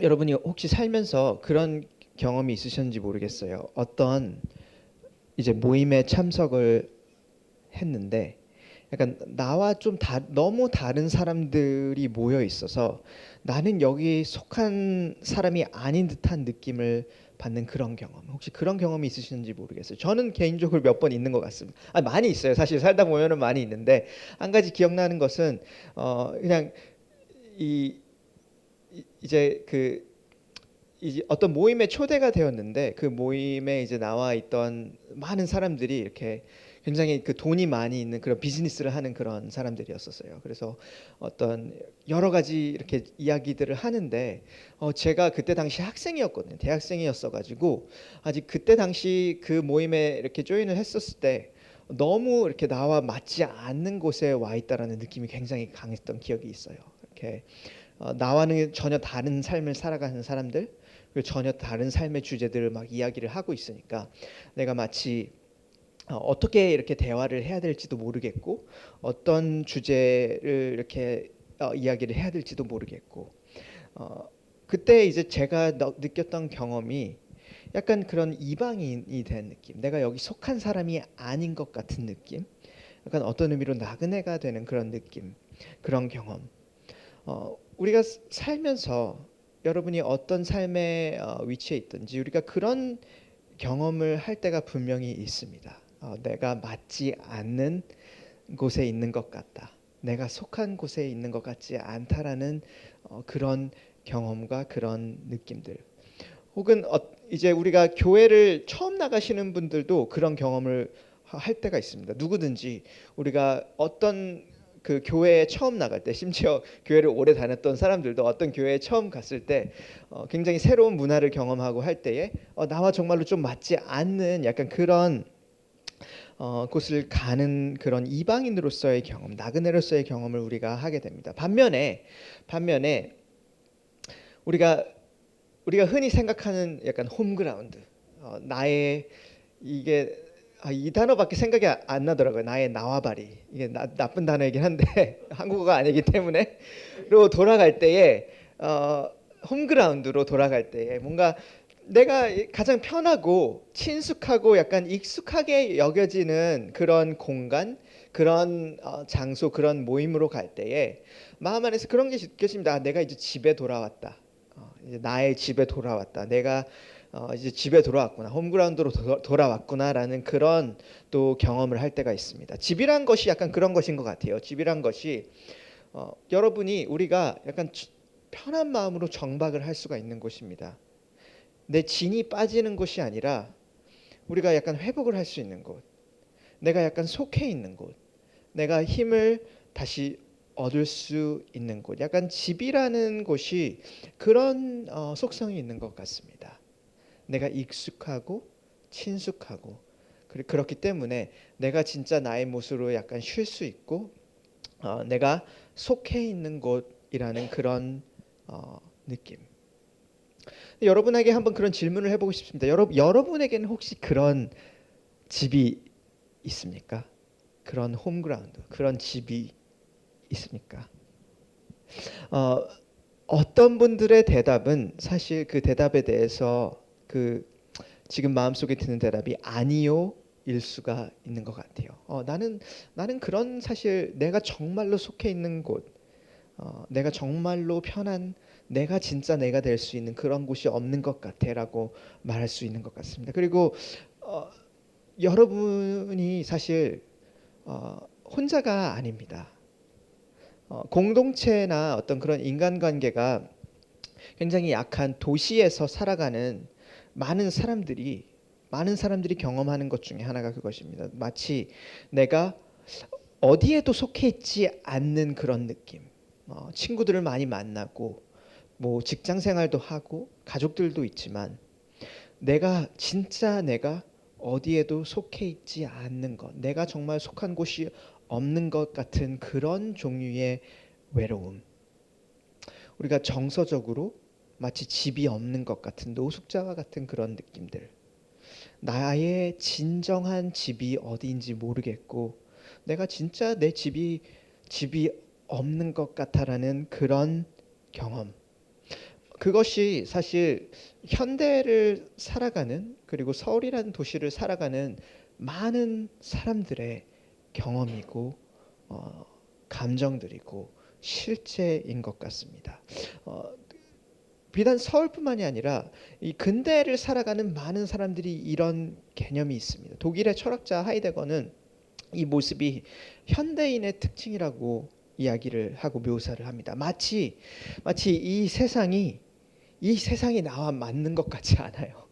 여러분이 혹시 살면서 그런 경험이 있으셨는지 모르겠어요. 어떤 이제 모임에 참석을 했는데 약간 나와 좀 너무 다른 사람들이 모여 있어서 나는 여기 속한 사람이 아닌 듯한 느낌을 받는 그런 경험. 혹시 그런 경험이 있으신지 모르겠어요. 저는 개인적으로 몇 번 있는 것 같습니다. 많이 있어요. 사실 살다 보면은 많이 있는데 한 가지 기억나는 것은 그냥 이 이제 이제 어떤 모임에 초대가 되었는데 그 모임에 이제 나와 있던 많은 사람들이 이렇게 굉장히 그 돈이 많이 있는 그런 비즈니스를 하는 그런 사람들이었었어요. 그래서 어떤 여러 가지 이렇게 이야기들을 하는데 제가 그때 당시 학생이었거든요. 대학생이었어 가지고 아직 그때 당시 그 모임에 이렇게 조인을 했었을 때 너무 이렇게 나와 맞지 않는 곳에 와 있다라는 느낌이 굉장히 강했던 기억이 있어요. 이렇게 나와는 전혀 다른 삶을 살아가는 사람들, 그리고 전혀 다른 삶의 주제들을 막 이야기를 하고 있으니까 내가 마치 어떻게 이렇게 대화를 해야 될지도 모르겠고 어떤 주제를 이렇게 이야기를 해야 될지도 모르겠고 어, 그때 이제 제가 느꼈던 경험이 약간 그런 이방인이 된 느낌, 내가 여기 속한 사람이 아닌 것 같은 느낌, 약간 어떤 의미로 나그네가 되는 그런 느낌, 그런 경험. 우리가 살면서 여러분이 어떤 삶의 위치에 있든지 우리가 그런 경험을 할 때가 분명히 있습니다. 내가 맞지 않는 곳에 있는 것 같다. 내가 속한 곳에 있는 것 같지 않다라는 그런 경험과 그런 느낌들. 혹은 이제 우리가 교회를 처음 나가시는 분들도 그런 경험을 할 때가 있습니다. 누구든지 우리가 어떤 그 교회에 처음 나갈 때, 심지어 교회를 오래 다녔던 사람들도 어떤 교회에 처음 갔을 때 굉장히 새로운 문화를 경험하고 할 때에 나와 정말로 좀 맞지 않는 약간 그런 곳을 가는 그런 이방인으로서의 경험, 나그네로서의 경험을 우리가 하게 됩니다. 반면에 우리가 흔히 생각하는 약간 홈그라운드, 나의 이게 이 단어밖에 생각이 안 나더라고요. 나의 나와바리. 이게 나쁜 단어이긴 한데 한국어가 아니기 때문에 로 돌아갈 때에 홈그라운드로 돌아갈 때에 뭔가 내가 가장 편하고 친숙하고 약간 익숙하게 여겨지는 그런 공간, 그런 장소, 그런 모임으로 갈 때에 마음 안에서 그런 게 느껴집니다. 내가 이제 집에 돌아왔다. 이제 나의 집에 돌아왔다. 내가 이제 집에 돌아왔구나. 홈그라운드로 돌아왔구나라는 그런 또 경험을 할 때가 있습니다. 집이란 것이 약간 그런 것인 것 같아요. 집이란 것이 여러분이 우리가 약간 편한 마음으로 정박을 할 수가 있는 곳입니다. 내 진이 빠지는 곳이 아니라 우리가 약간 회복을 할 수 있는 곳, 내가 약간 속해 있는 곳, 내가 힘을 다시 얻을 수 있는 곳, 약간 집이라는 곳이 그런 속성이 있는 것 같습니다. 내가 익숙하고 친숙하고 그렇기 때문에 내가 진짜 나의 모습으로 약간 쉴 수 있고 내가 속해 있는 곳이라는 그런 느낌. 여러분에게 한번 그런 질문을 해보고 싶습니다. 여러분에게는 혹시 그런 집이 있습니까? 그런 홈그라운드, 그런 집이 있습니까? 어, 어떤 분들의 대답은 사실 그 대답에 대해서 지금 마음속에 드는 대답이 아니요 일 수가 있는 것 같아요. 나는 그런 사실 내가 정말로 속해 있는 곳, 내가 정말로 편한 내가 진짜 내가 될 수 있는 그런 곳이 없는 것 같아라고 말할 수 있는 것 같습니다. 그리고 어, 여러분이 사실 혼자가 아닙니다. 공동체나 어떤 그런 인간관계가 굉장히 약한 도시에서 살아가는 많은 사람들이 많은 사람들이 경험하는 것 중에 하나가 그것입니다. 마치 내가 어디에도 속해 있지 않는 그런 느낌. 친구들을 많이 만나고 뭐 직장 생활도 하고 가족들도 있지만 내가 진짜 내가 어디에도 속해 있지 않는 것, 내가 정말 속한 곳이 없는 것 같은 그런 종류의 외로움. 우리가 정서적으로 마치 집이 없는 것 같은 노숙자와 같은 그런 느낌들. 나의 진정한 집이 어디인지 모르겠고 내가 진짜 내 집이 없는 것 같아라는 그런 경험. 그것이 사실 현대를 살아가는, 그리고 서울이라는 도시를 살아가는 많은 사람들의 경험이고 어, 감정들이고 실제인 것 같습니다. 어, 비단 서울뿐만이 아니라 이 근대를 살아가는 많은 사람들이 이런 개념이 있습니다. 독일의 철학자 하이데거는 이 모습이 현대인의 특징이라고 이야기를 하고 묘사를 합니다. 마치 이 세상이 나와 맞는 것 같지 않아요.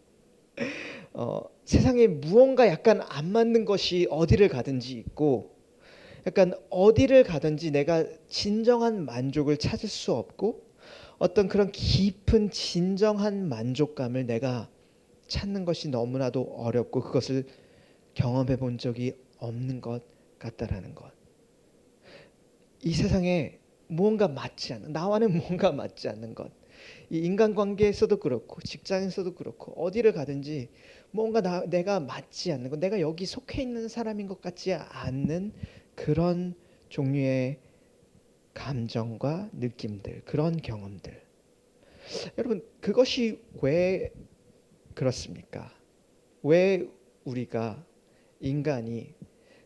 세상에 무언가 약간 안 맞는 것이 어디를 가든지 있고, 약간 어디를 가든지 내가 진정한 만족을 찾을 수 없고, 어떤 그런 깊은 진정한 만족감을 내가 찾는 것이 너무나도 어렵고, 그것을 경험해 본 적이 없는 것 같다라는 것. 이 세상에 무언가 맞지 않는, 나와는 무언가 맞지 않는 것. 이 인간관계에서도 그렇고 직장에서도 그렇고 어디를 가든지 뭔가 내가 맞지 않는 것, 내가 여기 속해 있는 사람인 것 같지 않는 그런 종류의 감정과 느낌들, 그런 경험들. 여러분, 그것이 왜 그렇습니까? 왜 우리가, 인간이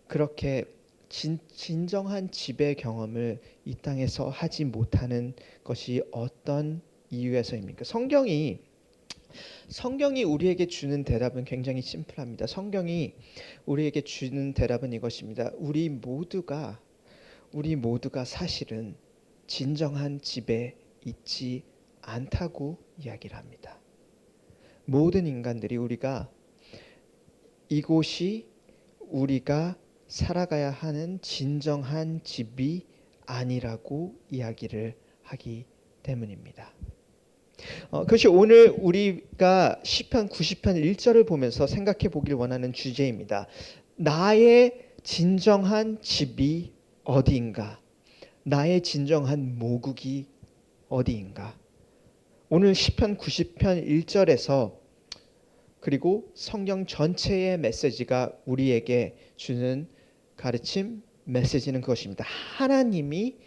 그렇게 진정한 지배 경험을 이 땅에서 하지 못하는 것이 어떤 이유에서입니까? 성경이 우리에게 주는 대답은 굉장히 심플합니다. 성경이 우리에게 주는 대답은 이것입니다. 우리 모두가 사실은 진정한 집에 있지 않다고 이야기를 합니다. 모든 인간들이, 이곳이 우리가 살아가야 하는 진정한 집이 아니라고 이야기를 하기 때문입니다. 그것이 오늘 우리가 시편 90편 1절을 보면서 생각해 보길 원하는 주제입니다. 나의 진정한 집이 어디인가? 나의 진정한 모국이 어디인가? 오늘 시편 90편 1절에서, 그리고 성경 전체의 메시지가 우리에게 주는 가르침, 메시지는 그것입니다. 하나님이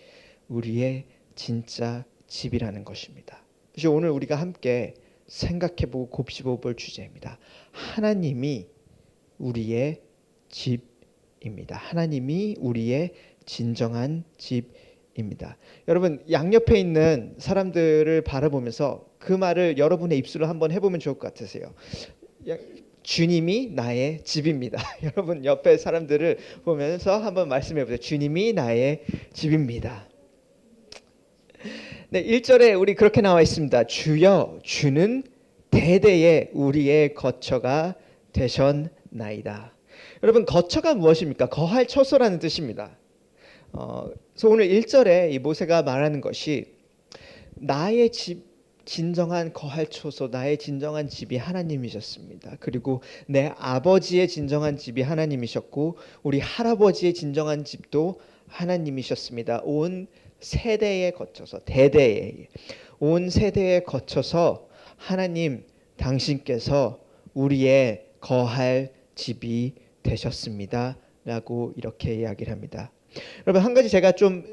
우리의 진짜 집이라는 것입니다. 그래서 오늘 우리가 함께 생각해보고 곱씹어볼 주제입니다. 하나님이 우리의 집입니다. 하나님이 우리의 진정한 집입니다. 여러분, 양옆에 있는 사람들을 바라보면서 그 말을 여러분의 입술로 한번 해보면 좋을 것 같으세요. 주님이 나의 집입니다. 여러분, 옆에 사람들을 보면서 한번 말씀해 보세요. 주님이 나의 집입니다. 네, 1절에 우리 그렇게 나와 있습니다. 주여, 주는 대대에 우리의 거처가 되셨나이다. 여러분, 거처가 무엇입니까? 거할 처소라는 뜻입니다. 그래서 오늘 1절에 이 모세가 말하는 것이, 나의 집, 진정한 거할 처소, 나의 진정한 집이 하나님이셨습니다. 그리고 내 아버지의 진정한 집이 하나님이셨고, 우리 할아버지의 진정한 집도 하나님이셨습니다. 온 세대에 거쳐서, 대대에, 온 세대에 거쳐서 하나님 당신께서 우리의 거할 집이 되셨습니다. 라고 이렇게 이야기를 합니다. 여러분, 한 가지 제가 좀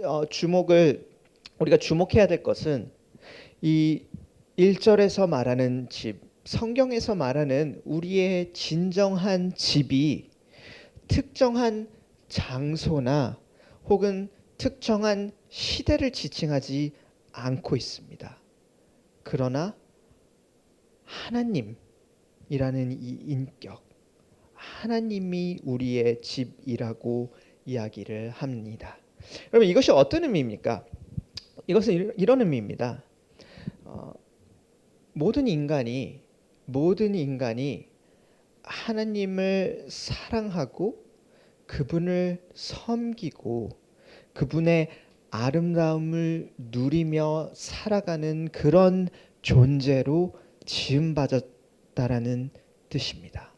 우리가 주목해야 될 것은, 이 1절에서 말하는 집, 성경에서 말하는 우리의 진정한 집이 특정한 장소나 혹은 특정한 시대를 지칭하지 않고 있습니다. 그러나 하나님이라는 이 인격, 하나님이 우리의 집이라고 이야기를 합니다. 여러분, 이것이 어떤 의미입니까? 이것은 이런 의미입니다. 모든 인간이 하나님을 사랑하고 그분을 섬기고 그분의 아름다움을 누리며 살아가는 그런 존재로 지음받았다라는 뜻입니다.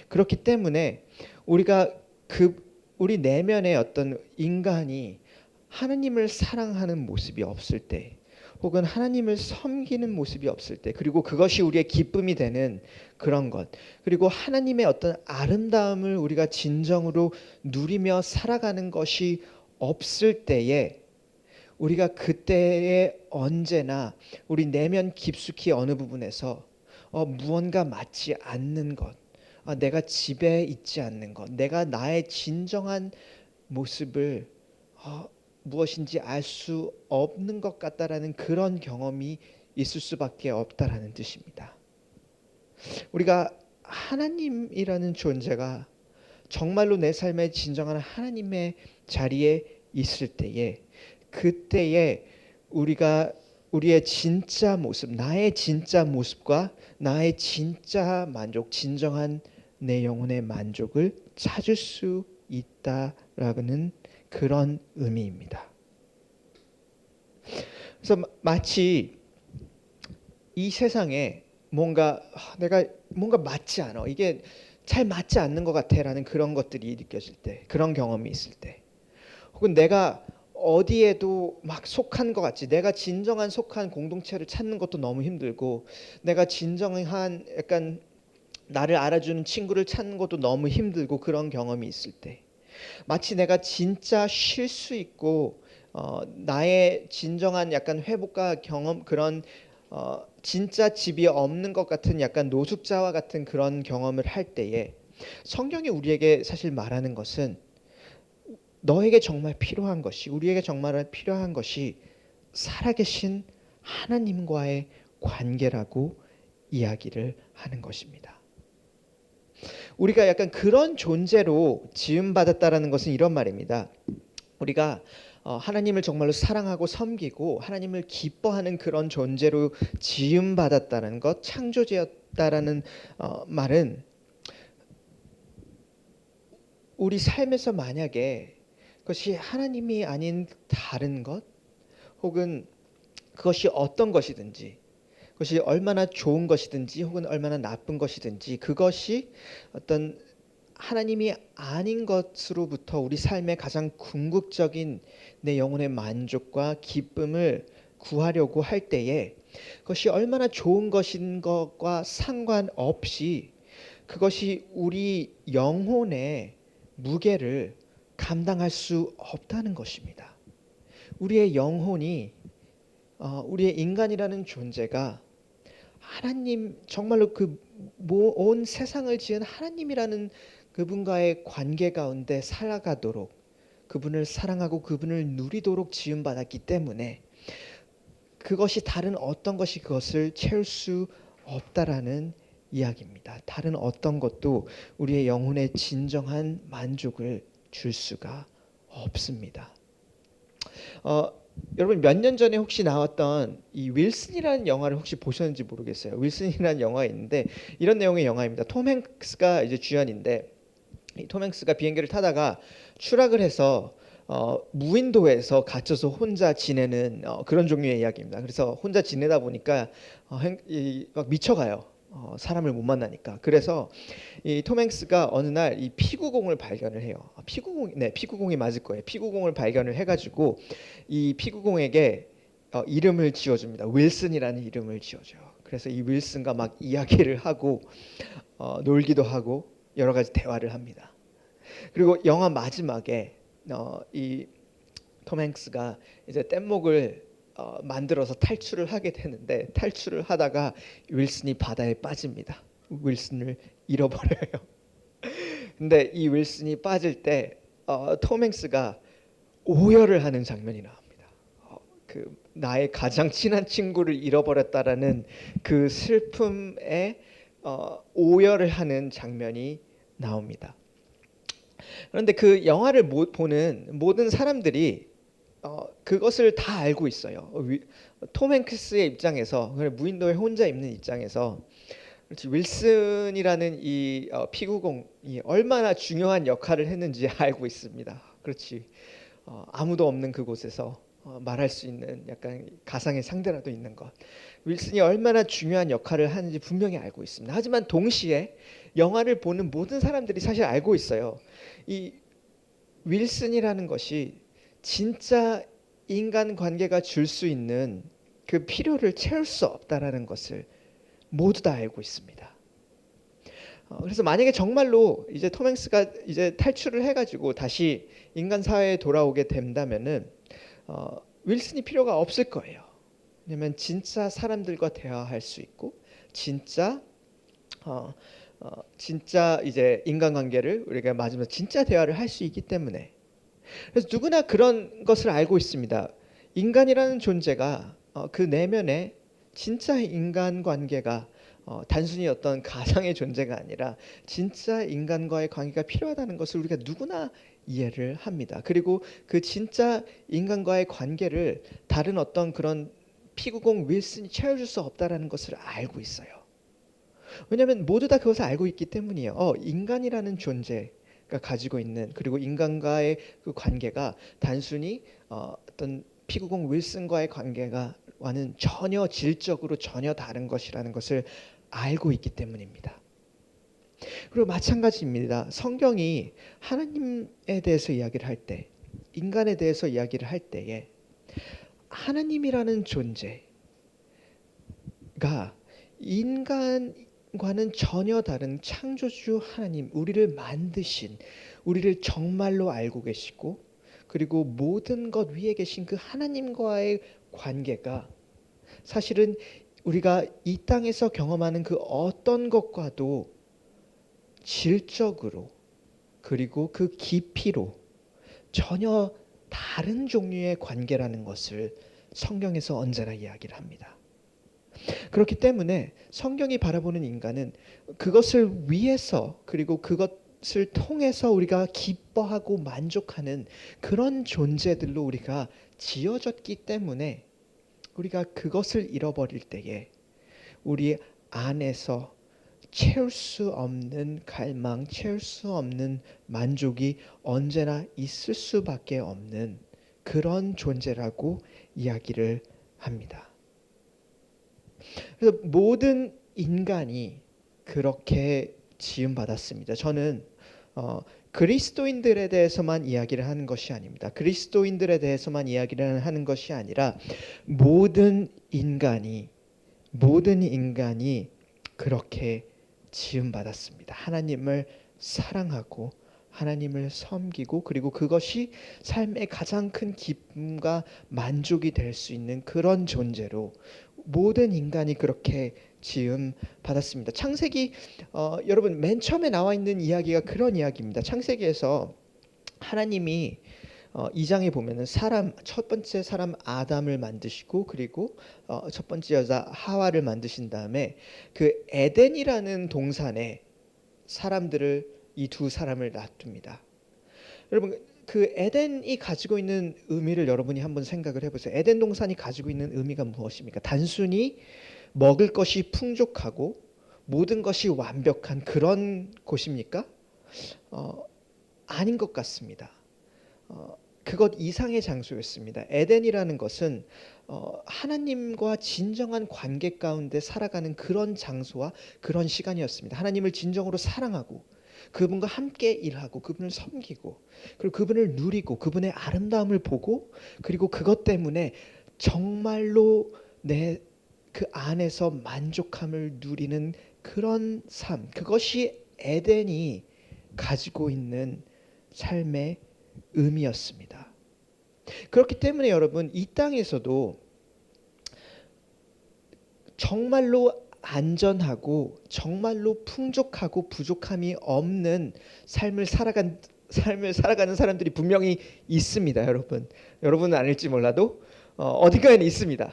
그렇기 때문에 우리 내면의 어떤 인간이 하나님을 사랑하는 모습이 없을 때, 혹은 하나님을 섬기는 모습이 없을 때, 그리고 그것이 우리의 기쁨이 되는 그런 것, 그리고 하나님의 어떤 아름다움을 우리가 진정으로 누리며 살아가는 것이 없을 때에 우리가 그때에 언제나 우리 내면 깊숙이 어느 부분에서 무언가 맞지 않는 것, 내가 집에 있지 않는 것, 내가 나의 진정한 모습을 무엇인지 알 수 없는 것 같다라는 그런 경험이 있을 수밖에 없다라는 뜻입니다. 우리가 하나님이라는 존재가 정말로 내 삶의 진정한 하나님의 자리에 있을 때에, 그때에 우리가 우리의 진짜 모습, 나의 진짜 모습과 나의 진짜 만족, 진정한 내 영혼의 만족을 찾을 수 있다라는 그런 의미입니다. 그래서 마치 이 세상에 내가 뭔가 맞지 않아, 이게 잘 맞지 않는 것 같아라는 그런 것들이 느껴질 때, 그런 경험이 있을 때, 혹은 내가 어디에도 막 속한 것 같지, 내가 진정한 속한 공동체를 찾는 것도 너무 힘들고, 내가 진정한 약간 나를 알아주는 친구를 찾는 것도 너무 힘들고, 그런 경험이 있을 때, 마치 내가 진짜 쉴 수 있고 나의 진정한 약간 회복과 경험, 그런 진짜 집이 없는 것 같은 약간 노숙자와 같은 그런 경험을 할 때에, 성경이 우리에게 사실 말하는 것은 너에게 정말 필요한 것이, 우리에게 정말 필요한 것이 살아계신 하나님과의 관계라고 이야기를 하는 것입니다. 우리가 약간 그런 존재로 지음받았다라는 것은 이런 말입니다. 우리가 하나님을 정말로 사랑하고 섬기고 하나님을 기뻐하는 그런 존재로 지음받았다는 것, 창조되었다라는 말은, 우리 삶에서 만약에 그것이 하나님이 아닌 다른 것, 혹은 그것이 어떤 것이든지, 그것이 얼마나 좋은 것이든지 혹은 얼마나 나쁜 것이든지, 그것이 어떤 하나님이 아닌 것으로부터 우리 삶의 가장 궁극적인 내 영혼의 만족과 기쁨을 구하려고 할 때에, 그것이 얼마나 좋은 것인 것과 상관없이 그것이 우리 영혼의 무게를 감당할 수 없다는 것입니다. 우리의 영혼이, 우리의 인간이라는 존재가 하나님, 정말로 그 온 세상을 지은 하나님이라는 그분과의 관계 가운데 살아가도록, 그분을 사랑하고 그분을 누리도록 지음받았기 때문에 그것이 다른 어떤 것이 그것을 채울 수 없다라는 이야기입니다. 다른 어떤 것도 우리의 영혼의 진정한 만족을 줄 수가 없습니다. 여러분, 몇 년 전에 혹시 나왔던 이 윌슨이라는 영화를 혹시 보셨는지 모르겠어요. 윌슨이라는 영화가 있는데 이런 내용의 영화입니다. 톰 행스가 이제 주연인데, 이 톰 행스가 비행기를 타다가 추락을 해서 무인도에서 갇혀서 혼자 지내는 그런 종류의 이야기입니다. 그래서 혼자 지내다 보니까 막 미쳐가요. 사람을 못 만나니까. 그래서 이 톰 행스가 어느 날 이 피구공을 발견을 해요. 피구공이 맞을 거예요. 피구공을 발견을 해가지고 이 피구공에게 이름을 지어줍니다. 윌슨이라는 이름을 지어줘요. 그래서 이 윌슨과 막 이야기를 하고 놀기도 하고 여러 가지 대화를 합니다. 그리고 영화 마지막에 이 톰 행스가 이제 뗏목을 만들어서 탈출을 하게 되는데, 탈출을 하다가 윌슨이 바다에 빠집니다. 윌슨을 잃어버려요. 근데 이 윌슨이 빠질 때 톰 행스가 오열을 하는 장면이 나옵니다. 그 나의 가장 친한 친구를 잃어버렸다라는 그 슬픔에 오열을 하는 장면이 나옵니다. 그런데 그 영화를 보는 모든 사람들이 그것을 다 알고 있어요. 톰 행크스의 입장에서, 무인도에 혼자 있는 입장에서, 그렇지, 윌슨이라는 이 피구공이 얼마나 중요한 역할을 했는지 알고 있습니다. 그렇지, 아무도 없는 그곳에서 말할 수 있는 약간 가상의 상대라도 있는 것, 윌슨이 얼마나 중요한 역할을 하는지 분명히 알고 있습니다. 하지만 동시에 영화를 보는 모든 사람들이 사실 알고 있어요. 이 윌슨이라는 것이 진짜 인간 관계가 줄 수 있는 그 필요를 채울 수 없다라는 것을 모두 다 알고 있습니다. 그래서 만약에 정말로 이제 톰 행스가 이제 탈출을 해가지고 다시 인간 사회에 돌아오게 된다면은 윌슨이 필요가 없을 거예요. 왜냐면 진짜 사람들과 대화할 수 있고 진짜 진짜 이제 인간관계를 우리가 맞으면서 진짜 대화를 할 수 있기 때문에. 그래서 누구나 그런 것을 알고 있습니다. 인간이라는 존재가 그 내면에 진짜 인간관계가 단순히 어떤 가상의 존재가 아니라 진짜 인간과의 관계가 필요하다는 것을 우리가 누구나 이해를 합니다. 그리고 그 진짜 인간과의 관계를 다른 어떤 그런 피구공 윌슨이 채워줄 수 없다라는 것을 알고 있어요. 왜냐하면 모두 다 그것을 알고 있기 때문이에요. 인간이라는 존재가 가지고 있는, 그리고 인간과의 그 관계가 단순히 어떤 피구공 윌슨과의 관계와는 전혀 질적으로 전혀 다른 것이라는 것을 알고 있기 때문입니다. 그리고 마찬가지입니다. 성경이 하나님에 대해서 이야기를 할 때, 인간에 대해서 이야기를 할 때에 하나님이라는 존재가 인간과는 전혀 다른 창조주 하나님, 우리를 만드신, 우리를 정말로 알고 계시고, 그리고 모든 것 위에 계신 그 하나님과의 관계가 사실은 우리가 이 땅에서 경험하는 그 어떤 것과도 질적으로, 그리고 그 깊이로 전혀 다른 종류의 관계라는 것을 성경에서 언제나 이야기를 합니다. 그렇기 때문에 성경이 바라보는 인간은 그것을 위해서, 그리고 그것을 통해서 우리가 기뻐하고 만족하는 그런 존재들로 우리가 지어졌기 때문에, 우리가 그것을 잃어버릴 때에 우리 안에서 채울 수 없는 갈망, 채울 수 없는 만족이 언제나 있을 수밖에 없는 그런 존재라고 이야기를 합니다. 그래서 모든 인간이 그렇게 지음받았습니다. 저는 그리스도인들에 대해서만 이야기를 하는 것이 아닙니다. 그리스도인들에 대해서만 이야기를 하는 것이 아니라 모든 인간이 그렇게 지음받았습니다. 하나님을 사랑하고 하나님을 섬기고, 그리고 그것이 삶의 가장 큰 기쁨과 만족이 될 수 있는 그런 존재로 모든 인간이 그렇게 지음 받았습니다. 창세기 여러분 맨 처음에 나와 있는 이야기가 그런 이야기입니다. 창세기에서 하나님이 2장에 보면은 첫 번째 사람 아담을 만드시고, 그리고 첫 번째 여자 하와를 만드신 다음에 그 에덴이라는 동산에 이 두 사람을 놔둡니다. 여러분, 그 에덴이 가지고 있는 의미를 여러분이 한번 생각을 해보세요. 에덴 동산이 가지고 있는 의미가 무엇입니까? 단순히 먹을 것이 풍족하고 모든 것이 완벽한 그런 곳입니까? 아닌 것 같습니다. 그것 이상의 장소였습니다. 에덴이라는 것은 하나님과 진정한 관계 가운데 살아가는 그런 장소와 그런 시간이었습니다. 하나님을 진정으로 사랑하고 그분과 함께 일하고 그분을 섬기고, 그리고 그분을 누리고 그분의 아름다움을 보고, 그리고 그것 때문에 정말로 내 그 안에서 만족함을 누리는 그런 삶, 그것이 에덴이 가지고 있는 삶의 의미였습니다. 그렇기 때문에 여러분, 이 땅에서도 정말로 안전하고 정말로 풍족하고 부족함이 없는 삶을 살아가는 사람들이 분명히 있습니다. 여러분은 아닐지 몰라도 어딘가에는 있습니다.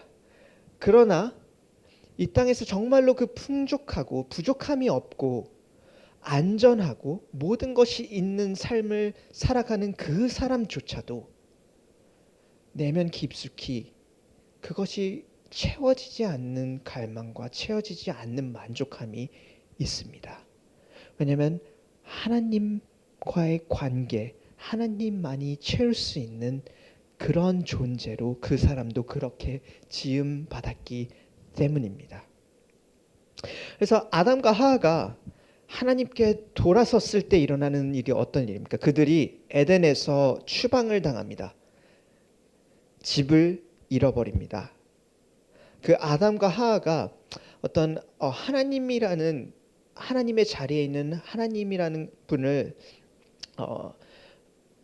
그러나 이 땅에서 정말로 그 풍족하고 부족함이 없고 안전하고 모든 것이 있는 삶을 살아가는 그 사람조차도 내면 깊숙이 그것이 채워지지 않는 갈망과 채워지지 않는 만족함이 있습니다. 왜냐하면 하나님과의 관계, 하나님만이 채울 수 있는 그런 존재로 그 사람도 그렇게 지음 받았기 때문입니다. 그래서 아담과 하와가 하나님께 돌아섰을 때 일어나는 일이 어떤 일입니까? 그들이 에덴에서 추방을 당합니다. 집을 잃어버립니다. 그 아담과 하와가 어떤 하나님의 자리에 있는 하나님이라는 분을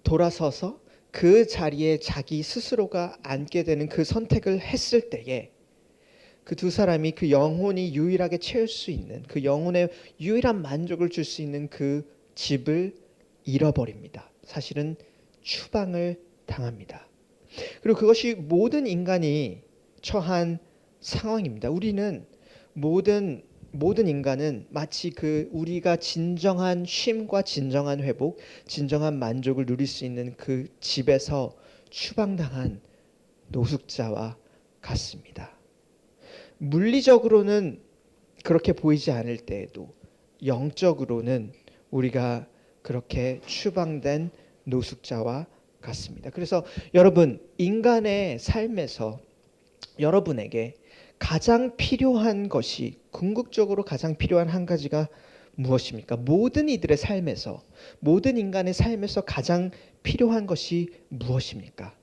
돌아서서 그 자리에 자기 스스로가 앉게 되는 그 선택을 했을 때에 그 두 사람이 그 영혼이 유일하게 채울 수 있는, 그 영혼의 유일한 만족을 줄 수 있는 그 집을 잃어버립니다. 사실은 추방을 당합니다. 그리고 그것이 모든 인간이 처한 상황입니다. 우리는 모든 인간은 마치 그 우리가 진정한 쉼과 진정한 회복, 진정한 만족을 누릴 수 있는 그 집에서 추방당한 노숙자와 같습니다. 물리적으로는 그렇게 보이지 않을 때에도 영적으로는 우리가 그렇게 추방된 노숙자와 같습니다. 그래서 여러분, 인간의 삶에서 여러분에게 가장 필요한 것이, 궁극적으로 가장 필요한 한 가지가 무엇입니까? 모든 이들의 삶에서, 모든 인간의 삶에서 가장 필요한 것이 무엇입니까?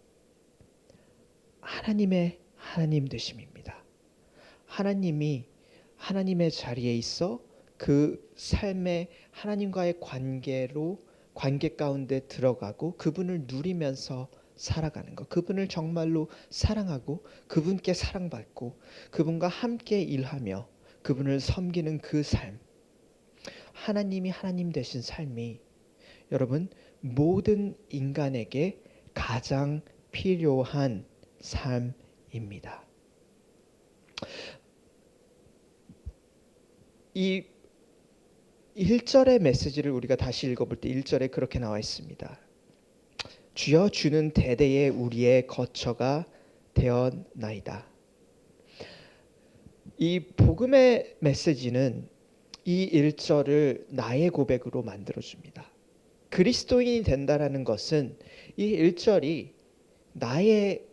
하나님 되심입니다. 하나님이 하나님의 자리에 있어 그 삶의 하나님과의 관계 가운데 들어가고 그분을 누리면서 살아가는 것, 그분을 정말로 사랑하고 그분께 사랑받고 그분과 함께 일하며 그분을 섬기는 그 삶, 하나님이 하나님 되신 삶이 여러분 모든 인간에게 가장 필요한 삶입니다. 이 1절의 메시지를 우리가 다시 읽어볼 때 1절에 그렇게 나와 있습니다. 주여 주는 대대에 우리의 거처가 되었나이다. 이 복음의 메시지는 이 1절을 나의 고백으로 만들어줍니다. 그리스도인이 된다라는 것은 이 1절이 나의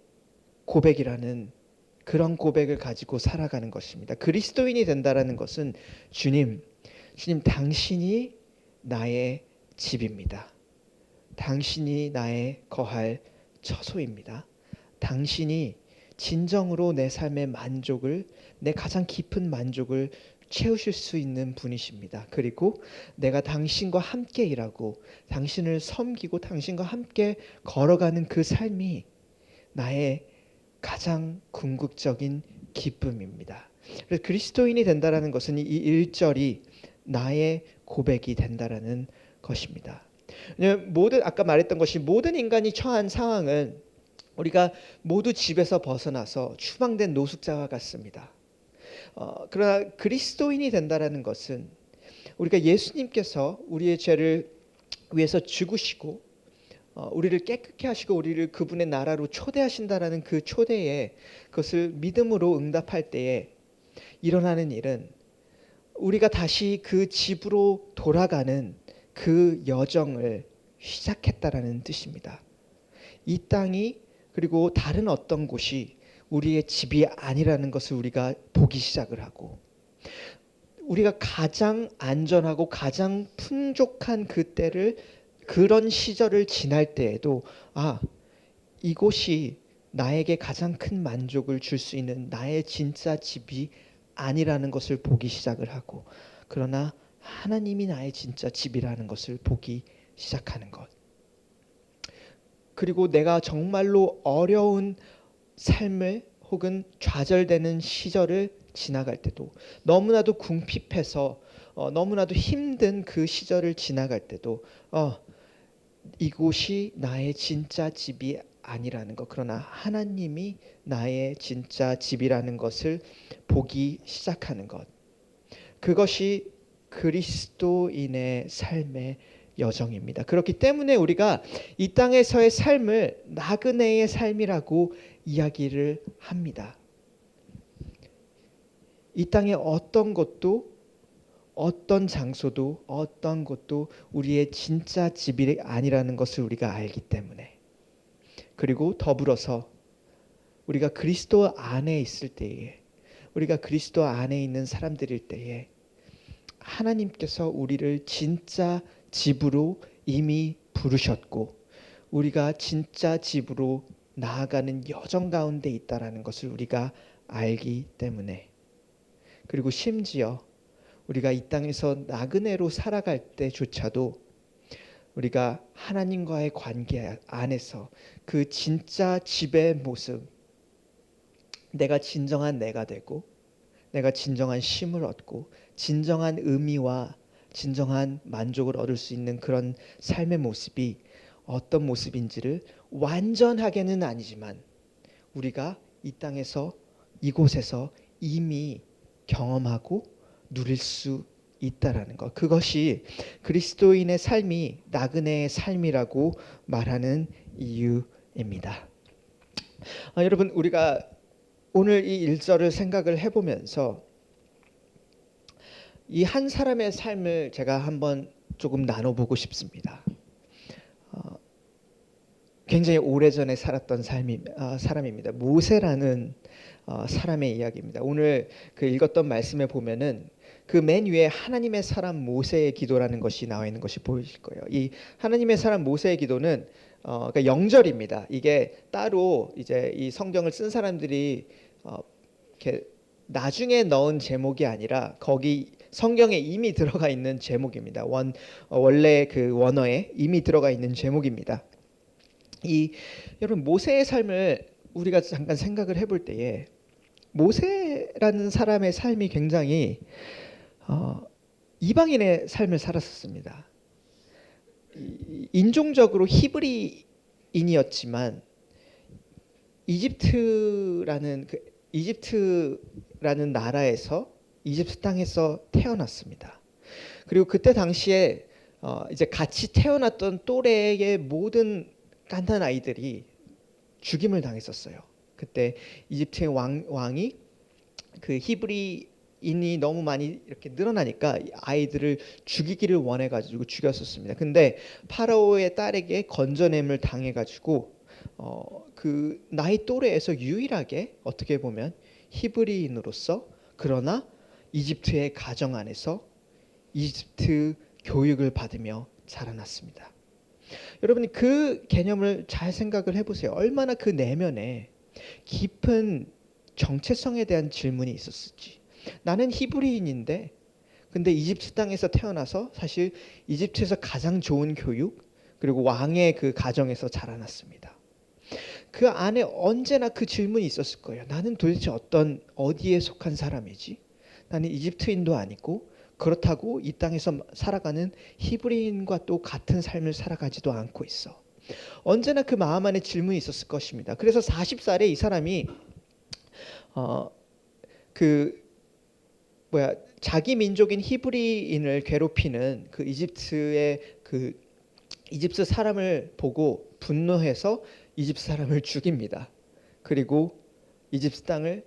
고백이라는 그런 고백을 가지고 살아가는 것입니다. 그리스도인이 된다라는 것은 주님 당신이 나의 집입니다. 당신이 나의 거할 처소입니다. 당신이 진정으로 내 삶의 만족을, 내 가장 깊은 만족을 채우실 수 있는 분이십니다. 그리고 내가 당신과 함께 일하고 당신을 섬기고 당신과 함께 걸어가는 그 삶이 나의 가장 궁극적인 기쁨입니다. 그래서 그리스도인이 된다라는 것은 이 1절이 나의 고백이 된다라는 것입니다. 아까 말했던 것이 모든 인간이 처한 상황은 우리가 모두 집에서 벗어나서 추방된 노숙자와 같습니다. 그러나 그리스도인이 된다라는 것은 우리가 예수님께서 우리의 죄를 위해서 죽으시고 우리를 깨끗게 하시고 우리를 그분의 나라로 초대하신다라는 그 초대에 그것을 믿음으로 응답할 때에 일어나는 일은 우리가 다시 그 집으로 돌아가는 그 여정을 시작했다라는 뜻입니다. 이 땅이 그리고 다른 어떤 곳이 우리의 집이 아니라는 것을 우리가 보기 시작을 하고 우리가 가장 안전하고 가장 풍족한 그때를 그런 시절을 지날 때에도 이곳이 나에게 가장 큰 만족을 줄 수 있는 나의 진짜 집이 아니라는 것을 보기 시작을 하고 그러나 하나님이 나의 진짜 집이라는 것을 보기 시작하는 것. 그리고 내가 정말로 어려운 삶을 혹은 좌절되는 시절을 지나갈 때도 너무나도 궁핍해서 너무나도 힘든 그 시절을 지나갈 때도 이곳이 나의 진짜 집이 아니라는 것, 그러나 하나님이 나의 진짜 집이라는 것을 보기 시작하는 것, 그것이 그리스도인의 삶의 여정입니다. 그렇기 때문에 우리가 이 땅에서의 삶을 나그네의 삶이라고 이야기를 합니다. 이 땅의 어떤 것도 어떤 장소도 어떤 곳도 우리의 진짜 집이 아니라는 것을 우리가 알기 때문에, 그리고 더불어서 우리가 그리스도 안에 있을 때에, 우리가 그리스도 안에 있는 사람들일 때에 하나님께서 우리를 진짜 집으로 이미 부르셨고 우리가 진짜 집으로 나아가는 여정 가운데 있다라는 것을 우리가 알기 때문에, 그리고 심지어 우리가 이 땅에서 나그네로 살아갈 때조차도 우리가 하나님과의 관계 안에서 그 진짜 집의 모습, 내가 진정한 내가 되고 내가 진정한 쉼을 얻고 진정한 의미와 진정한 만족을 얻을 수 있는 그런 삶의 모습이 어떤 모습인지를 완전하게는 아니지만 우리가 이 땅에서 이곳에서 이미 경험하고 누릴 수 있다라는 것. 그것이 그리스도인의 삶이 나그네의 삶이라고 말하는 이유입니다. 여러분, 우리가 오늘 이 1절을 생각을 해보면서 이 한 사람의 삶을 제가 한번 조금 나눠보고 싶습니다. 굉장히 오래전에 살았던 사람입니다. 모세라는 사람의 이야기입니다. 오늘 그 읽었던 말씀에 보면은 그 맨 위에 하나님의 사람 모세의 기도라는 것이 나와 있는 것이 보이실 거예요. 이 하나님의 사람 모세의 기도는 그러니까 영절입니다. 이게 따로 이제 이 성경을 쓴 사람들이 이렇게 나중에 넣은 제목이 아니라 거기 성경에 이미 들어가 있는 제목입니다. 원래 그 원어에 이미 들어가 있는 제목입니다. 여러분 모세의 삶을 우리가 잠깐 생각을 해볼 때에 모세라는 사람의 삶이 굉장히 이방인의 삶을 살았었습니다. 인종적으로 히브리인이었지만 이집트라는 나라에서 이집트 땅에서 태어났습니다. 그리고 그때 당시에 이제 같이 태어났던 또래의 모든 갓난 아이들이 죽임을 당했었어요. 그때 이집트의 왕이 그 히브리인이 너무 많이 이렇게 늘어나니까 아이들을 죽이기를 원해가지고 죽였었습니다. 근데 파라오의 딸에게 건져냄을 당해가지고 그 나이 또래에서 유일하게 어떻게 보면 히브리인으로서 그러나 이집트의 가정 안에서 이집트 교육을 받으며 자라났습니다. 여러분이 그 개념을 잘 생각을 해보세요. 얼마나 그 내면에 깊은 정체성에 대한 질문이 있었을지. 나는 히브리인인데 근데 이집트 땅에서 태어나서 사실 이집트에서 가장 좋은 교육 그리고 왕의 그 가정에서 자라났습니다. 그 안에 언제나 그 질문이 있었을 거예요. 나는 도대체 어디에 속한 사람이지? 나는 이집트인도 아니고 그렇다고 이 땅에서 살아가는 히브리인과 또 같은 삶을 살아가지도 않고 있어. 언제나 그 마음 안에 질문이 있었을 것입니다. 그래서 40살에 이 사람이 그 자기 민족인 히브리인을 괴롭히는 그 이집트 사람을 보고 분노해서 이집트 사람을 죽입니다. 그리고 이집트 땅을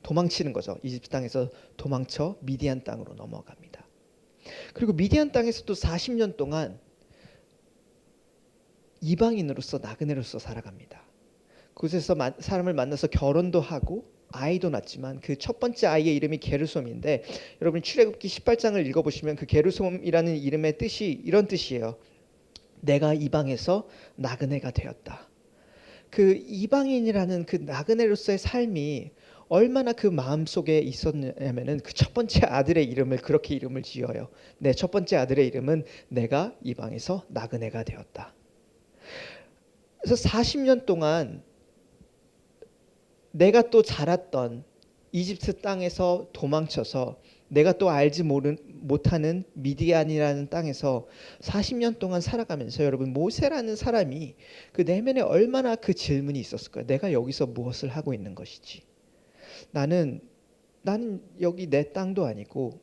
도망치는 거죠. 이집트 땅에서 도망쳐 미디안 땅으로 넘어갑니다. 그리고 미디안 땅에서도 40년 동안 이방인으로서 나그네로서 살아갑니다. 그곳에서 사람을 만나서 결혼도 하고 아이도 낳지만 그 첫 번째 아이의 이름이 게르솜인데 여러분 출애굽기 18장을 읽어보시면 그 게르솜이라는 이름의 뜻이 이런 뜻이에요. 내가 이방에서 나그네가 되었다. 그 이방인이라는 그 나그네로서의 삶이 얼마나 그 마음속에 있었냐면은 그 첫 번째 아들의 이름을 그렇게 이름을 지어요. 내 첫 번째 아들의 이름은 내가 이방에서 나그네가 되었다. 그래서 40년 동안 내가 또 자랐던 이집트 땅에서 도망쳐서 내가 또 알지 못하는 미디안이라는 땅에서 40년 동안 살아가면서 여러분 모세라는 사람이 그 내면에 얼마나 그 질문이 있었을까요? 내가 여기서 무엇을 하고 있는 것이지? 나는 여기 내 땅도 아니고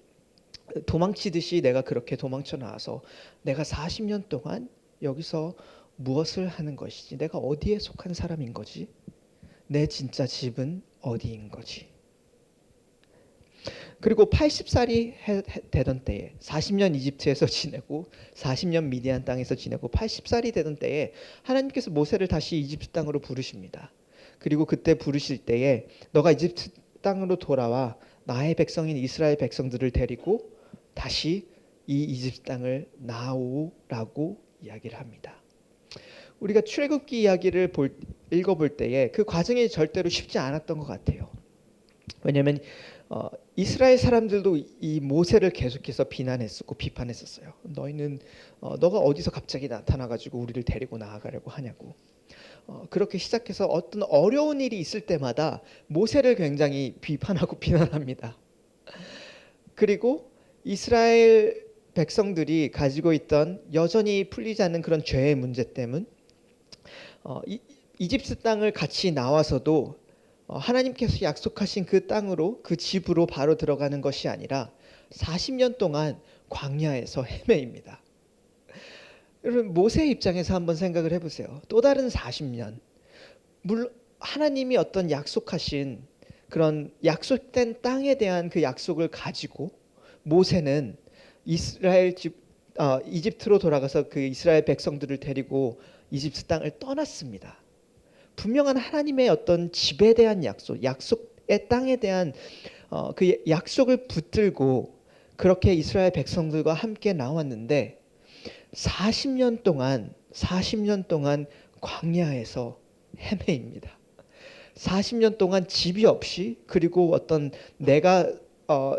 도망치듯이 내가 그렇게 도망쳐 나와서 내가 40년 동안 여기서 무엇을 하는 것이지? 내가 어디에 속한 사람인 거지? 내 진짜 집은 어디인 거지? 그리고 80살이 되던 때에 40년 이집트에서 지내고 40년 미디안 땅에서 지내고 80살이 되던 때에 하나님께서 모세를 다시 이집트 땅으로 부르십니다. 그리고 그때 부르실 때에 너가 이집트 땅으로 돌아와 나의 백성인 이스라엘 백성들을 데리고 다시 이 이집트 땅을 나오라고 이야기를 합니다. 우리가 출애굽기 이야기를 읽어볼 때에 그 과정이 절대로 쉽지 않았던 것 같아요. 왜냐하면 이스라엘 사람들도 이 모세를 계속해서 비난했었고 비판했었어요. 너희는 너가 어디서 갑자기 나타나가지고 우리를 데리고 나아가려고 하냐고. 그렇게 시작해서 어떤 어려운 일이 있을 때마다 모세를 굉장히 비판하고 비난합니다. 그리고 이스라엘 백성들이 가지고 있던 여전히 풀리지 않는 그런 죄의 문제 때문 이집트 땅을 같이 나와서도 하나님께서 약속하신 그 땅으로 그 집으로 바로 들어가는 것이 아니라 40년 동안 광야에서 헤매입니다. 여러분 모세의 입장에서 한번 생각을 해보세요. 또 다른 40년 물론 하나님이 어떤 약속하신 그런 약속된 땅에 대한 그 약속을 가지고 모세는 이집트로 돌아가서 그 이스라엘 백성들을 데리고 이집트 땅을 떠났습니다. 분명한 하나님의 어떤 집에 대한 약속, 약속의 땅에 대한 그 약속을 붙들고 그렇게 이스라엘 백성들과 함께 나왔는데 40년 동안 광야에서 헤매입니다. 40년 동안 집이 없이 그리고 어떤 내가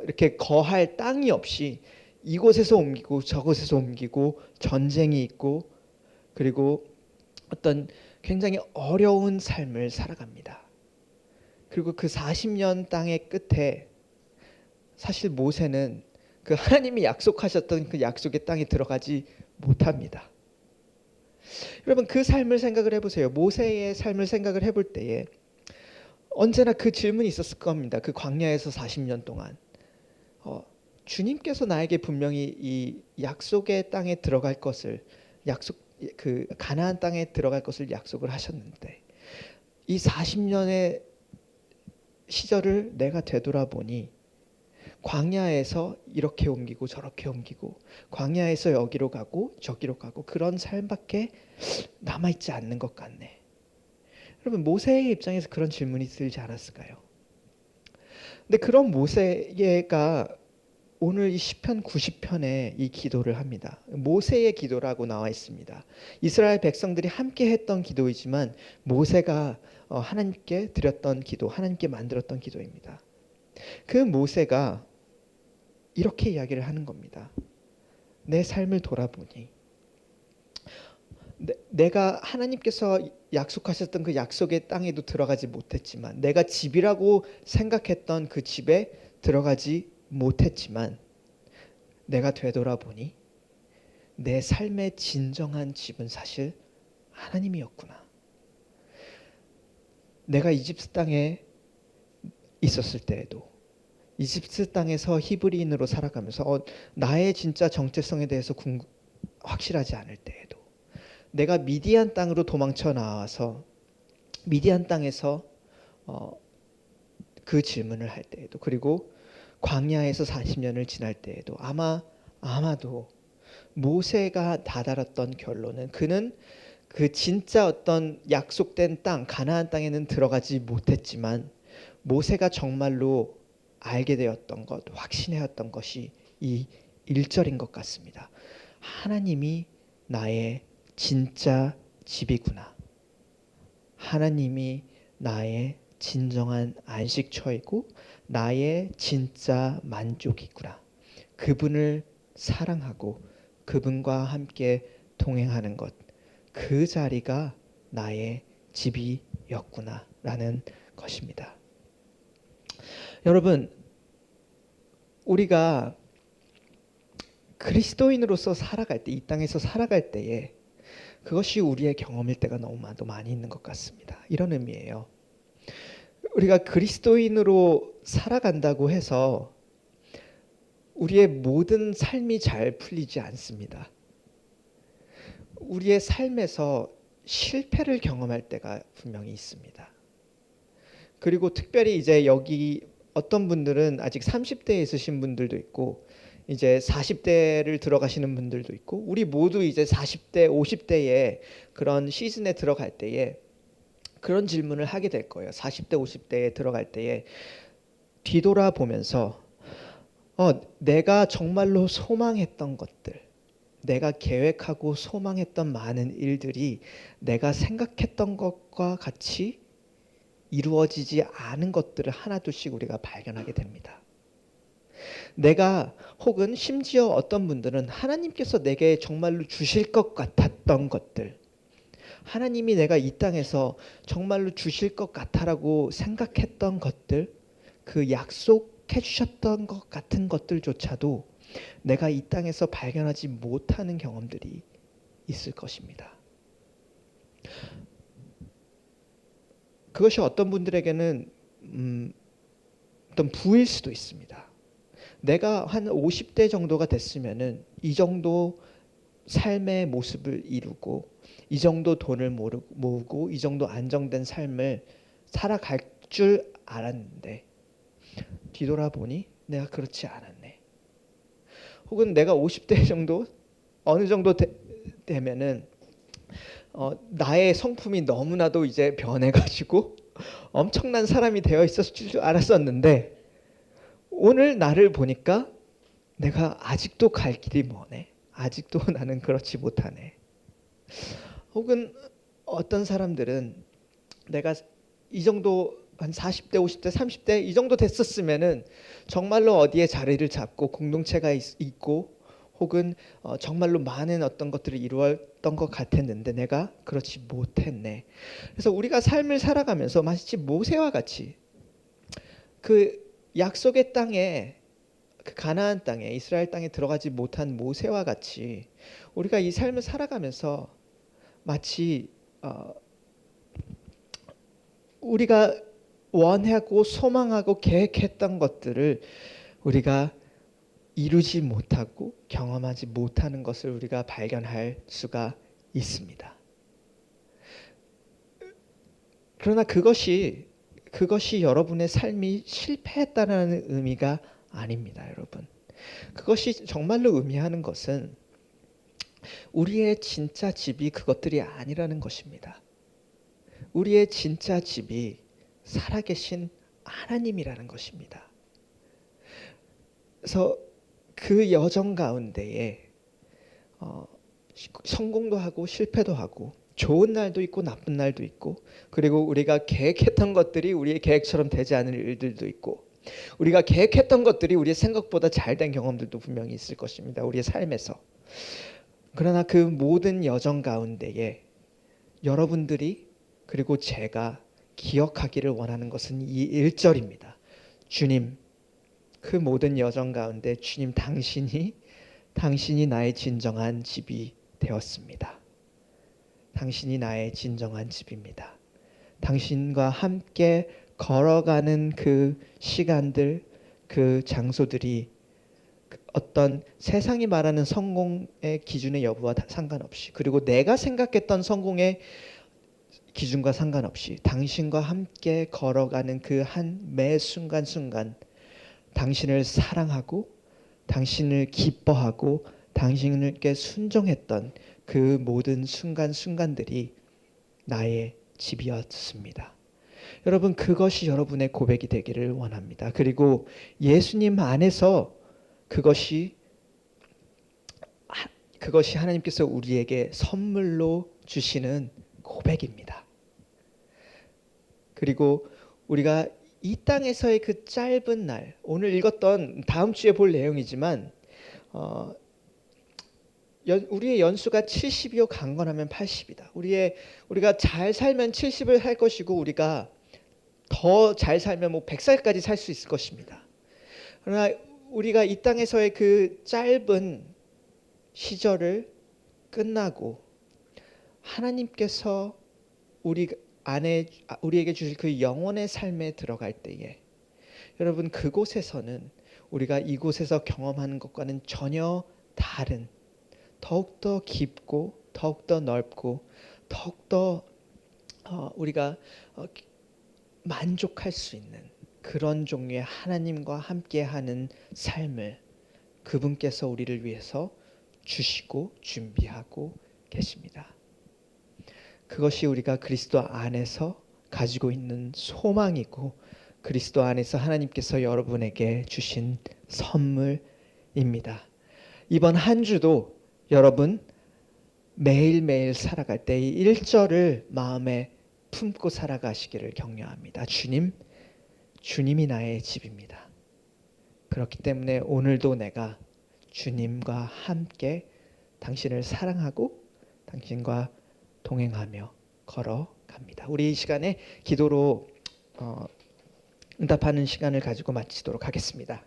이렇게 거할 땅이 없이 이곳에서 옮기고 저곳에서 옮기고 전쟁이 있고 그리고 어떤 굉장히 어려운 삶을 살아갑니다. 그리고 그 40년 땅의 끝에 사실 모세는 그 하나님이 약속하셨던 그 약속의 땅에 들어가지 못합니다. 여러분 그 삶을 생각을 해보세요. 모세의 삶을 생각을 해볼 때에 언제나 그 질문이 있었을 겁니다. 그 광야에서 40년 동안 주님께서 나에게 분명히 이 약속의 땅에 들어갈 것을 그 가나안 땅에 들어갈 것을 약속을 하셨는데 이 40년의 시절을 내가 되돌아보니 광야에서 이렇게 옮기고 저렇게 옮기고 광야에서 여기로 가고 저기로 가고 그런 삶밖에 남아있지 않는 것 같네. 여러분 모세의 입장에서 그런 질문이 들지 않았을까요? 근데 그런 모세가 오늘 이 시편 90편에 이 기도를 합니다. 모세의 기도라고 나와 있습니다. 이스라엘 백성들이 함께 했던 기도이지만 모세가 하나님께 드렸던 기도, 하나님께 만들었던 기도입니다. 그 모세가 이렇게 이야기를 하는 겁니다. 내 삶을 돌아보니 내가 하나님께서 약속하셨던 그 약속의 땅에도 들어가지 못했지만 내가 집이라고 생각했던 그 집에 들어가지 못했지만 내가 되돌아보니 내 삶의 진정한 집은 사실 하나님이었구나. 내가 이집트 땅에 있었을 때에도 이집트 땅에서 히브리인으로 살아가면서 나의 진짜 정체성에 대해서 확실하지 않을 때에도 내가 미디안 땅으로 도망쳐 나와서 미디안 땅에서 그 질문을 할 때에도 그리고 광야에서 40년을 지날 때에도 아마도 모세가 다다랐던 결론은 그는 그 진짜 어떤 약속된 땅 가나안 땅에는 들어가지 못했지만 모세가 정말로 알게 되었던 것, 확신해왔던 것이 이 1절인 것 같습니다. 하나님이 나의 진짜 집이구나. 하나님이 나의 진정한 안식처이고 나의 진짜 만족이구나. 그분을 사랑하고 그분과 함께 동행하는 것, 그 자리가 나의 집이었구나 라는 것입니다. 여러분, 우리가 그리스도인으로서 살아갈 때, 이 땅에서 살아갈 때에 그것이 우리의 경험일 때가 너무 많이 있는 것 같습니다. 이런 의미예요. 우리가 그리스도인으로 살아간다고 해서 우리의 모든 삶이 잘 풀리지 않습니다. 우리의 삶에서 실패를 경험할 때가 분명히 있습니다. 그리고 특별히 이제 여기 어떤 분들은 아직 30대에 있으신 분들도 있고 이제 40대를 들어가시는 분들도 있고 우리 모두 이제 40대, 50대의 그런 시즌에 들어갈 때에 그런 질문을 하게 될 거예요. 40대, 50대에 들어갈 때에 뒤돌아보면서 내가 정말로 소망했던 것들, 내가 계획하고 소망했던 많은 일들이 내가 생각했던 것과 같이 이루어지지 않은 것들을 하나둘씩 우리가 발견하게 됩니다. 내가 혹은 심지어 어떤 분들은 하나님께서 내게 정말로 주실 것 같았던 것들, 하나님이 내가 이 땅에서 정말로 주실 것 같아라고 생각했던 것들, 그 약속해 주셨던 것 같은 것들조차도 내가 이 땅에서 발견하지 못하는 경험들이 있을 것입니다. 그것이 어떤 분들에게는 어떤 부일 수도 있습니다. 내가 한 50대 정도가 됐으면은 이 정도 삶의 모습을 이루고 이 정도 돈을 모으고 이 정도 안정된 삶을 살아갈 줄 알았는데 뒤돌아보니 내가 그렇지 않았네. 혹은 내가 50대 정도 어느 정도 되면은 나의 성품이 너무나도 이제 변해가지고 엄청난 사람이 되어 있었을 줄 알았었는데 오늘 나를 보니까 내가 아직도 갈 길이 머네. 아직도 나는 그렇지 못하네. 혹은 어떤 사람들은 내가 이 정도 한 40대, 50대, 30대 이 정도 됐었으면은 정말로 어디에 자리를 잡고 공동체가 있고 혹은 정말로 많은 어떤 것들을 이루었던 것 같았는데 내가 그렇지 못했네. 그래서 우리가 삶을 살아가면서 마치 모세와 같이 그 약속의 땅에 그 가나안 땅에 이스라엘 땅에 들어가지 못한 모세와 같이 우리가 이 삶을 살아가면서 마치 우리가 원하고 소망하고 계획했던 것들을 우리가 이루지 못하고 경험하지 못하는 것을 우리가 발견할 수가 있습니다. 그러나 그것이 여러분의 삶이 실패했다는 의미가 아닙니다, 여러분. 그것이 정말로 의미하는 것은 우리의 진짜 집이 그것들이 아니라는 것입니다. 우리의 진짜 집이 살아계신 하나님이라는 것입니다. 그래서 그 여정 가운데에 성공도 하고 실패도 하고 좋은 날도 있고 나쁜 날도 있고 그리고 우리가 계획했던 것들이 우리의 계획처럼 되지 않을 일들도 있고 우리가 계획했던 것들이 우리의 생각보다 잘된 경험들도 분명히 있을 것입니다. 우리의 삶에서. 그러나 그 모든 여정 가운데에 여러분들이 그리고 제가 기억하기를 원하는 것은 이 1절입니다. 주님, 그 모든 여정 가운데 주님 당신이 나의 진정한 집이 되었습니다. 당신이 나의 진정한 집입니다. 당신과 함께 걸어가는 그 시간들, 그 장소들이 어떤 세상이 말하는 성공의 기준의 여부와 상관없이 그리고 내가 생각했던 성공의 기준과 상관없이 당신과 함께 걸어가는 그 한 매 순간순간 당신을 사랑하고 당신을 기뻐하고 당신께 순종했던 그 모든 순간순간들이 나의 집이었습니다. 여러분 그것이 여러분의 고백이 되기를 원합니다. 그리고 예수님 안에서 그것이 하나님께서 우리에게 선물로 주시는 고백입니다. 그리고 우리가 이 땅에서의 그 짧은 날, 오늘 읽었던 다음 주에 볼 내용이지만 우리의 연수가 70이요 강건하면 80이다. 우리가 잘 살면 70을 할 것이고 우리가 더 잘 살면 뭐 100살까지 살 수 있을 것입니다. 그러나 우리가 이 땅에서의 그 짧은 시절을 끝나고 하나님께서 우리에게 주실 그 영원의 삶에 들어갈 때에 여러분 그곳에서는 우리가 이곳에서 경험하는 것과는 전혀 다른 더욱더 깊고 더욱더 넓고 더욱더 우리가 만족할 수 있는 그런 종류의 하나님과 함께하는 삶을 그분께서 우리를 위해서 주시고 준비하고 계십니다. 그것이 우리가 그리스도 안에서 가지고 있는 소망이고 그리스도 안에서 하나님께서 여러분에게 주신 선물입니다. 이번 한 주도 여러분 매일매일 살아갈 때 이 1절을 마음에 품고 살아가시기를 격려합니다. 주님이 나의 집입니다. 그렇기 때문에 오늘도 내가 주님과 함께 당신을 사랑하고 당신과 동행하며 걸어갑니다. 우리 이 시간에 기도로 응답하는 시간을 가지고 마치도록 하겠습니다.